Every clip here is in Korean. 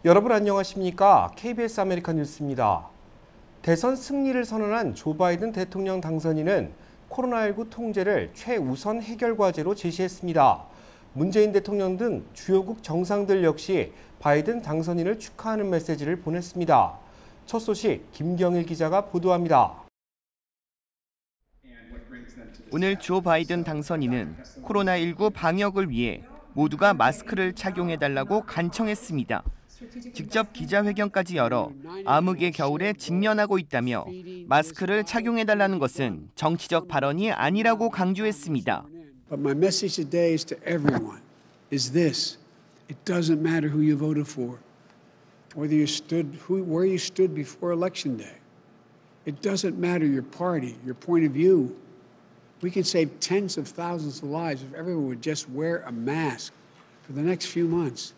여러분 안녕하십니까? KBS 아메리칸 뉴스입니다. 대선 승리를 선언한 조 바이든 대통령 당선인은 코로나19 통제를 최우선 해결 과제로 제시했습니다. 문재인 대통령 등 주요국 정상들 역시 바이든 당선인을 축하하는 메시지를 보냈습니다. 첫 소식 김경일 기자가 보도합니다. 오늘 조 바이든 당선인은 코로나19 방역을 위해 모두가 마스크를 착용해달라고 간청했습니다. 직접 기자회견까지 열어 암흑의 겨울에 직면하고 있다며 마스크를 착용해달라는 것은 정치적 발언이 아니라고 강조했습니다. But my message today is to everyone is this. It doesn't matter who you voted for, whether you stood where you stood before election day. It doesn't matter your party, your point of view. We can save tens of thousands of lives if everyone would just wear a mask for the next few months.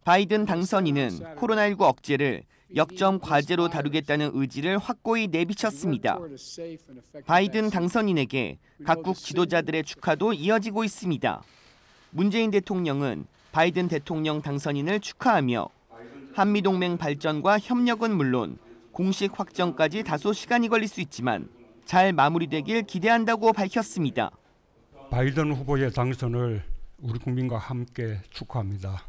바이든 당선인은 코로나19 억제를 역점 과제로 다루겠다는 의지를 확고히 내비쳤습니다. 바이든 당선인에게 각국 지도자들의 축하도 이어지고 있습니다. 문재인 대통령은 바이든 대통령 당선인을 축하하며 한미동맹 발전과 협력은 물론 공식 확정까지 다소 시간이 걸릴 수 있지만 잘 마무리되길 기대한다고 밝혔습니다. 바이든 후보의 당선을 우리 국민과 함께 축하합니다.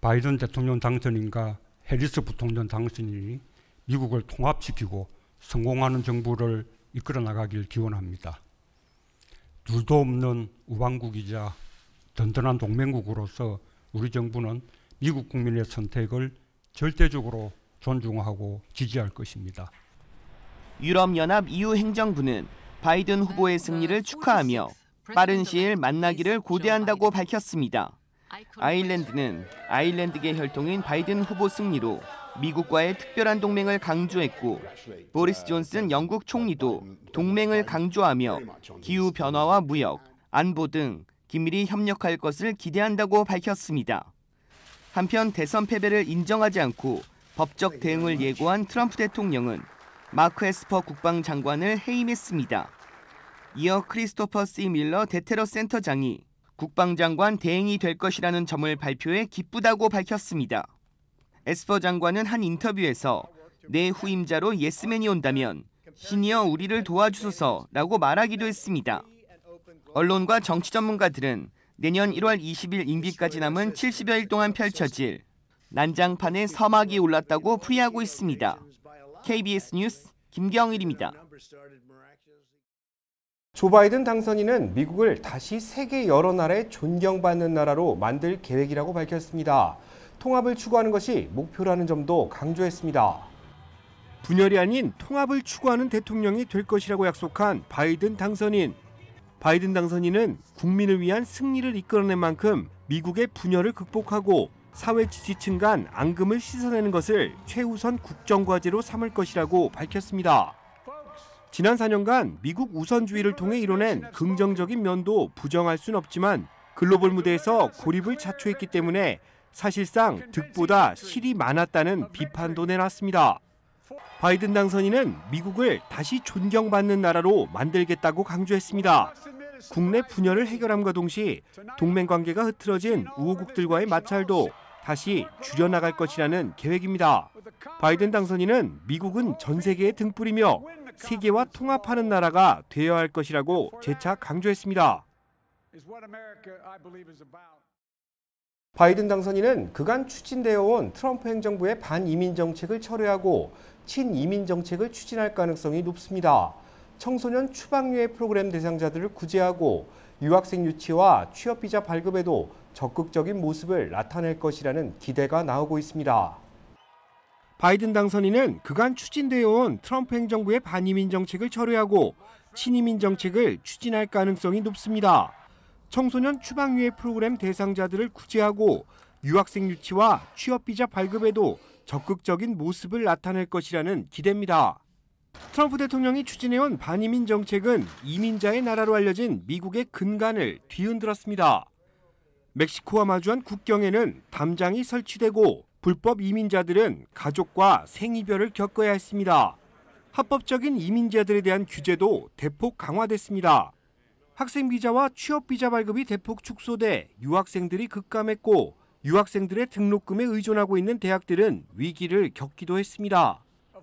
바이든 대통령 당선인과 해리스 부통령 당선인이 미국을 통합시키고 성공하는 정부를 이끌어 나가길 기원합니다. 둘도 없는 우방국이자 든든한 동맹국으로서 우리 정부는 미국 국민의 선택을 절대적으로 존중하고 지지할 것입니다. 유럽연합 EU 행정부는 바이든 후보의 승리를 축하하며 빠른 시일 만나기를 고대한다고 밝혔습니다. 아일랜드는 아일랜드계 혈통인 바이든 후보 승리로 미국과의 특별한 동맹을 강조했고 보리스 존슨 영국 총리도 동맹을 강조하며 기후변화와 무역, 안보 등 긴밀히 협력할 것을 기대한다고 밝혔습니다. 한편 대선 패배를 인정하지 않고 법적 대응을 예고한 트럼프 대통령은 마크 에스퍼 국방장관을 해임했습니다. 이어 크리스토퍼 C. 밀러 대테러 센터장이 국방장관 대행이 될 것이라는 점을 발표해 기쁘다고 밝혔습니다. 에스퍼 장관은 한 인터뷰에서 내 후임자로 예스맨이 온다면 신이여 우리를 도와주소서라고 말하기도 했습니다. 언론과 정치 전문가들은 내년 1월 20일 임기까지 남은 70여일 동안 펼쳐질 난장판에 서막이 올랐다고 풀이하고 있습니다. KBS 뉴스 김경일입니다. 조 바이든 당선인은 미국을 다시 세계 여러 나라에 존경받는 나라로 만들 계획이라고 밝혔습니다. 통합을 추구하는 것이 목표라는 점도 강조했습니다. 분열이 아닌 통합을 추구하는 대통령이 될 것이라고 약속한 바이든 당선인. 바이든 당선인은 국민을 위한 승리를 이끌어낸 만큼 미국의 분열을 극복하고 사회 지지층 간 앙금을 씻어내는 것을 최우선 국정과제로 삼을 것이라고 밝혔습니다. 지난 4년간 미국 우선주의를 통해 이뤄낸 긍정적인 면도 부정할 순 없지만 글로벌 무대에서 고립을 자초했기 때문에 사실상 득보다 실이 많았다는 비판도 내놨습니다. 바이든 당선인은 미국을 다시 존경받는 나라로 만들겠다고 강조했습니다. 국내 분열을 해결함과 동시에 동맹 관계가 흐트러진 우호국들과의 마찰도 다시 줄여나갈 것이라는 계획입니다. 바이든 당선인은 미국은 전 세계에 등불이며 세계와 통합하는 나라가 되어야 할 것이라고 재차 강조했습니다. 바이든 당선인은 그간 추진되어 온 트럼프 행정부의 반이민 정책을 철회하고 친이민 정책을 추진할 가능성이 높습니다. 청소년 추방유예 프로그램 대상자들을 구제하고 유학생 유치와 취업비자 발급에도 적극적인 모습을 나타낼 것이라는 기대가 나오고 있습니다. 바이든 당선인은 그간 추진되어 온 트럼프 행정부의 반이민 정책을 철회하고 친이민 정책을 추진할 가능성이 높습니다. 청소년 추방유예 프로그램 대상자들을 구제하고 유학생 유치와 취업비자 발급에도 적극적인 모습을 나타낼 것이라는 기대입니다. 트럼프 대통령이 추진해온 반이민 정책은 이민자의 나라로 알려진 미국의 근간을 뒤흔들었습니다. 멕시코와 마주한 국경에는 담장이 설치되고 불법 이민자들은 가족과 생이별을 겪어야 했습니다. 합법적인 이민자들에 대한 규제도 대폭 강화됐습니다. 학생 비자와 취업 비자 발급이 대폭 축소돼 유학생들이 급감했고 유학생들의 등록금에 의존하고 있는 대학들은 위기를 겪기도 했습니다.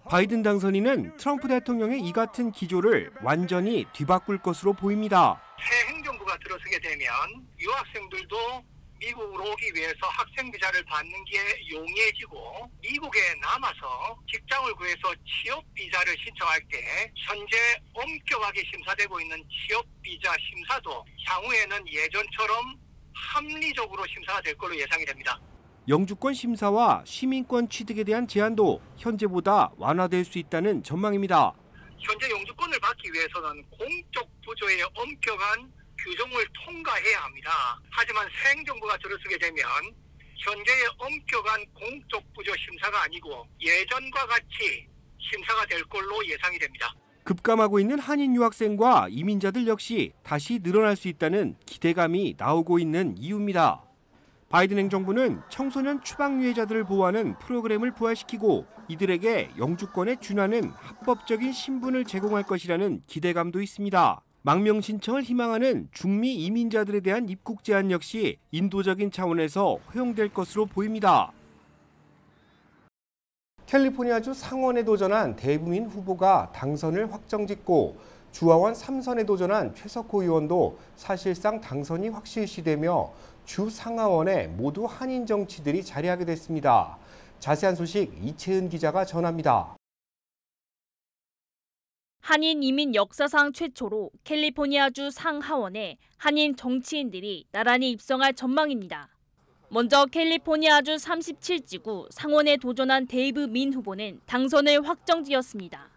바이든 당선인은 트럼프 대통령의 이 같은 기조를 완전히 뒤바꿀 것으로 보입니다. 새 행정부가 들어서게 되면 유학생들도 미국으로 오기 위해서 학생 비자를 받는 게 용이해지고 미국에 남아서 직장을 구해서 취업 비자를 신청할 때 현재 엄격하게 심사되고 있는 취업 비자 심사도 향후에는 예전처럼 합리적으로 심사가 될 걸로 예상이 됩니다. 영주권 심사와 시민권 취득에 대한 제한도 현재보다 완화될 수 있다는 전망입니다. 현재 영주권을 받기 위해서는 공적 부조의 엄격한 규정을 통과해야 합니다. 하지만 새 행정부가 들어서게 되면 현재의 엄격한 공적 부조 심사가 아니고 예전과 같이 심사가 될 걸로 예상이 됩니다. 급감하고 있는 한인 유학생과 이민자들 역시 다시 늘어날 수 있다는 기대감이 나오고 있는 이유입니다. 바이든 행정부는 청소년 추방 유해자들을 보호하는 프로그램을 부활시키고 이들에게 영주권에 준하는 합법적인 신분을 제공할 것이라는 기대감도 있습니다. 망명 신청을 희망하는 중미 이민자들에 대한 입국 제한 역시 인도적인 차원에서 허용될 것으로 보입니다. 캘리포니아주 상원에 도전한 대부민 후보가 당선을 확정짓고 주하원 3선에 도전한 최석호 의원도 사실상 당선이 확실시되며 주 상하원에 모두 한인 정치들이 자리하게 됐습니다. 자세한 소식 이채은 기자가 전합니다. 한인 이민 역사상 최초로 캘리포니아주 상하원에 한인 정치인들이 나란히 입성할 전망입니다. 먼저 캘리포니아주 37지구 상원에 도전한 데이브 민 후보는 당선을 확정지었습니다.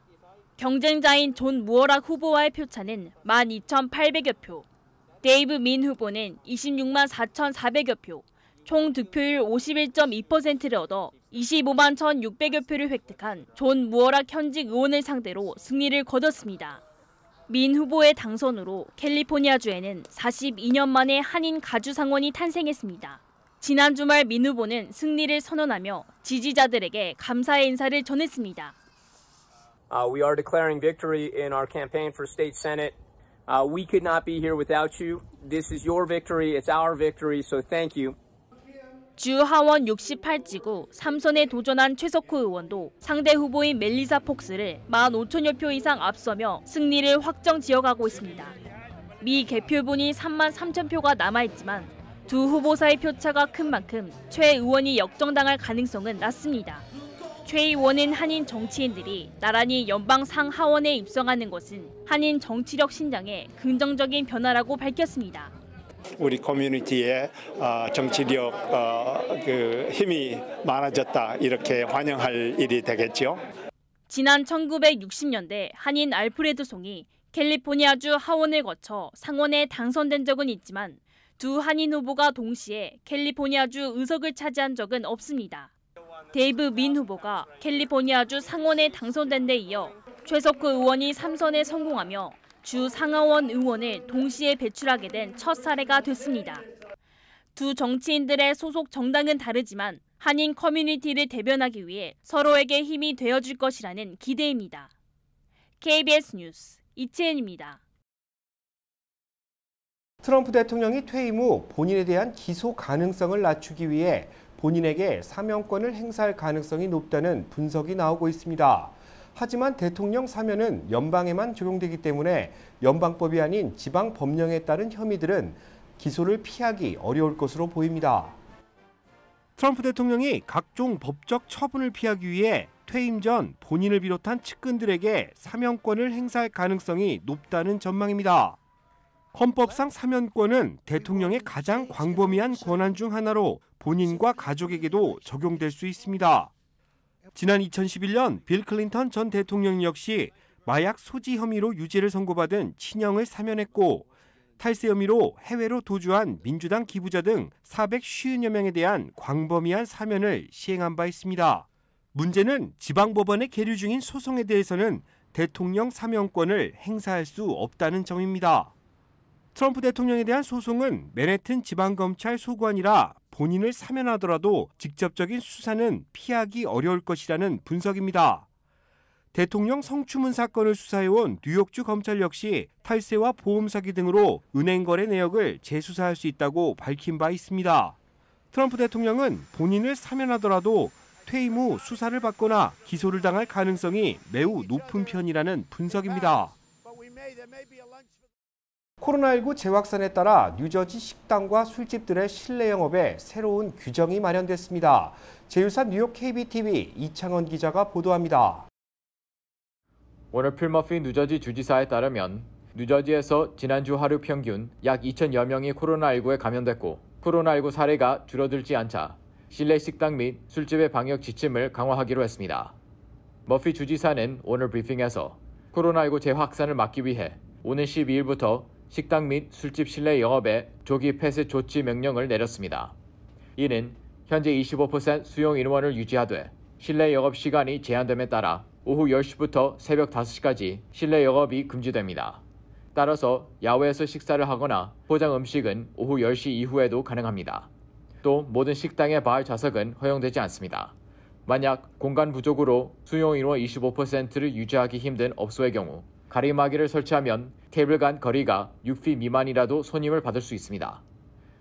경쟁자인 존 무어락 후보와의 표차는 12,800여 표, 데이브 민 후보는 26만 4,400여 표, 총 득표율 51.2%를 얻어 25만 1,600여 표를 획득한 존 무어락 현직 의원을 상대로 승리를 거뒀습니다. 민 후보의 당선으로 캘리포니아주에는 42년 만에 한인 가주상원이 탄생했습니다. 지난 주말 민 후보는 승리를 선언하며 지지자들에게 감사의 인사를 전했습니다. We are declaring victory in our campaign for state senate. We could not be here without you. This is your victory. It's our victory. So thank you. 주 하원 68지구 3선에 도전한 최석호 의원도 상대 후보인 멜리사 폭스를 15,000여 표 이상 앞서며 승리를 확정 지어가고 있습니다. 미 개표분이 3만 3천 표가 남아있지만 두 후보 사이 표차가 큰 만큼 최 의원이 역정당할 가능성은 낮습니다. 최 의원은 한인 정치인들이 나란히 연방 상하원에 입성하는 것은 한인 정치력 신장에 긍정적인 변화라고 밝혔습니다. 우리 커뮤니티의 정치력 힘이 많아졌다 이렇게 환영할 일이 되겠죠. 지난 1960년대 한인 알프레드 송이 캘리포니아주 하원을 거쳐 상원에 당선된 적은 있지만 두 한인 후보가 동시에 캘리포니아주 의석을 차지한 적은 없습니다. 데이브 민 후보가 캘리포니아주 상원에 당선된 데 이어 최석호 의원이 3선에 성공하며 주 상하원 의원을 동시에 배출하게 된 첫 사례가 됐습니다. 두 정치인들의 소속 정당은 다르지만 한인 커뮤니티를 대변하기 위해 서로에게 힘이 되어줄 것이라는 기대입니다. KBS 뉴스 이채은입니다. 트럼프 대통령이 퇴임 후 본인에 대한 기소 가능성을 낮추기 위해 본인에게 사면권을 행사할 가능성이 높다는 분석이 나오고 있습니다. 하지만 대통령 사면은 연방에만 적용되기 때문에 연방법이 아닌 지방 법령에 따른 혐의들은 기소를 피하기 어려울 것으로 보입니다. 트럼프 대통령이 각종 법적 처분을 피하기 위해 퇴임 전 본인을 비롯한 측근들에게 사면권을 행사할 가능성이 높다는 전망입니다. 헌법상 사면권은 대통령의 가장 광범위한 권한 중 하나로 본인과 가족에게도 적용될 수 있습니다. 지난 2011년 빌 클린턴 전 대통령 역시 마약 소지 혐의로 유죄를 선고받은 친형을 사면했고 탈세 혐의로 해외로 도주한 민주당 기부자 등 450여 명에 대한 광범위한 사면을 시행한 바 있습니다. 문제는 지방법원에 계류 중인 소송에 대해서는 대통령 사면권을 행사할 수 없다는 점입니다. 트럼프 대통령에 대한 소송은 맨해튼 지방검찰 소관이라 본인을 사면하더라도 직접적인 수사는 피하기 어려울 것이라는 분석입니다. 대통령 성추문 사건을 수사해온 뉴욕주 검찰 역시 탈세와 보험 사기 등으로 은행 거래 내역을 재수사할 수 있다고 밝힌 바 있습니다. 트럼프 대통령은 본인을 사면하더라도 퇴임 후 수사를 받거나 기소를 당할 가능성이 매우 높은 편이라는 분석입니다. 코로나19 재확산에 따라 뉴저지 식당과 술집들의 실내 영업에 새로운 규정이 마련됐습니다. 제1산 뉴욕 KBTV 이창원 기자가 보도합니다. 오늘 필 머피 뉴저지 주지사에 따르면 뉴저지에서 지난주 하루 평균 약 2,000여 명이 코로나19에 감염됐고 코로나19 사례가 줄어들지 않자 실내 식당 및 술집의 방역 지침을 강화하기로 했습니다. 머피 주지사는 오늘 브리핑에서 코로나19 재확산을 막기 위해 오는 12일부터 식당 및 술집 실내 영업에 조기 폐쇄 조치 명령을 내렸습니다. 이는 현재 25% 수용 인원을 유지하되 실내 영업 시간이 제한됨에 따라 오후 10시부터 새벽 5시까지 실내 영업이 금지됩니다. 따라서 야외에서 식사를 하거나 포장 음식은 오후 10시 이후에도 가능합니다. 또 모든 식당의 바 좌석은 허용되지 않습니다. 만약 공간 부족으로 수용 인원 25%를 유지하기 힘든 업소의 경우 가림막이를 설치하면 테이블 간 거리가 6피 미만이라도 손님을 받을 수 있습니다.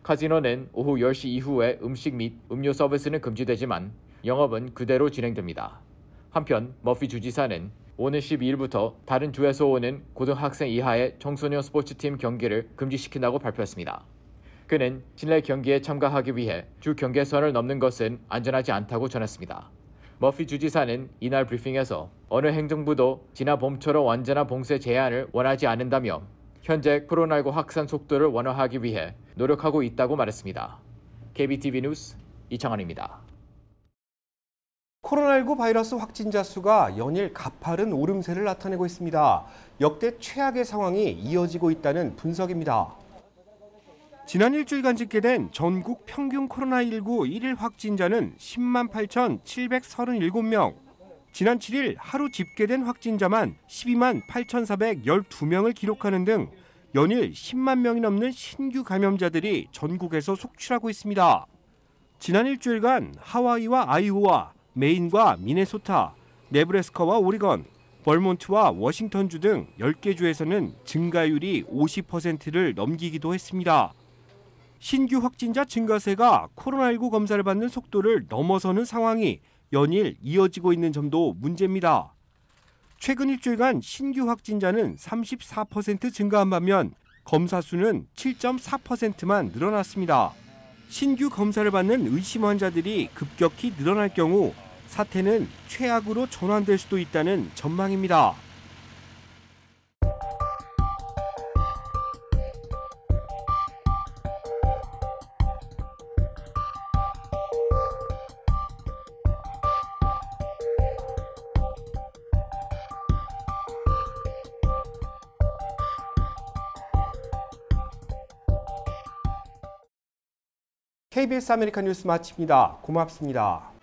카지노는 오후 10시 이후에 음식 및 음료 서비스는 금지되지만 영업은 그대로 진행됩니다. 한편 머피 주지사는 오는 12일부터 다른 주에서 오는 고등학생 이하의 청소년 스포츠팀 경기를 금지시킨다고 발표했습니다. 그는 실내 경기에 참가하기 위해 주 경계선을 넘는 것은 안전하지 않다고 전했습니다. 머피 주지사는 이날 브리핑에서 어느 행정부도 지난 봄처럼 완전한 봉쇄 제한을 원하지 않는다며 현재 코로나19 확산 속도를 완화하기 위해 노력하고 있다고 말했습니다. KBTV 뉴스 이창환입니다. 코로나19 바이러스 확진자 수가 연일 가파른 오름세를 나타내고 있습니다. 역대 최악의 상황이 이어지고 있다는 분석입니다. 지난 일주일간 집계된 전국 평균 코로나19 1일 확진자는 10만 8,737명. 지난 7일 하루 집계된 확진자만 12만 8,412명을 기록하는 등 연일 10만 명이 넘는 신규 감염자들이 전국에서 속출하고 있습니다. 지난 일주일간 하와이와 아이오와, 메인과 미네소타, 네브래스카와 오리건, 벌몬트와 워싱턴주 등 10개 주에서는 증가율이 50%를 넘기기도 했습니다. 신규 확진자 증가세가 코로나19 검사를 받는 속도를 넘어서는 상황이 연일 이어지고 있는 점도 문제입니다. 최근 일주일간 신규 확진자는 34% 증가한 반면 검사 수는 7.4%만 늘어났습니다. 신규 검사를 받는 의심 환자들이 급격히 늘어날 경우 사태는 최악으로 전환될 수도 있다는 전망입니다. KBS 아메리칸 뉴스 마칩니다. 고맙습니다.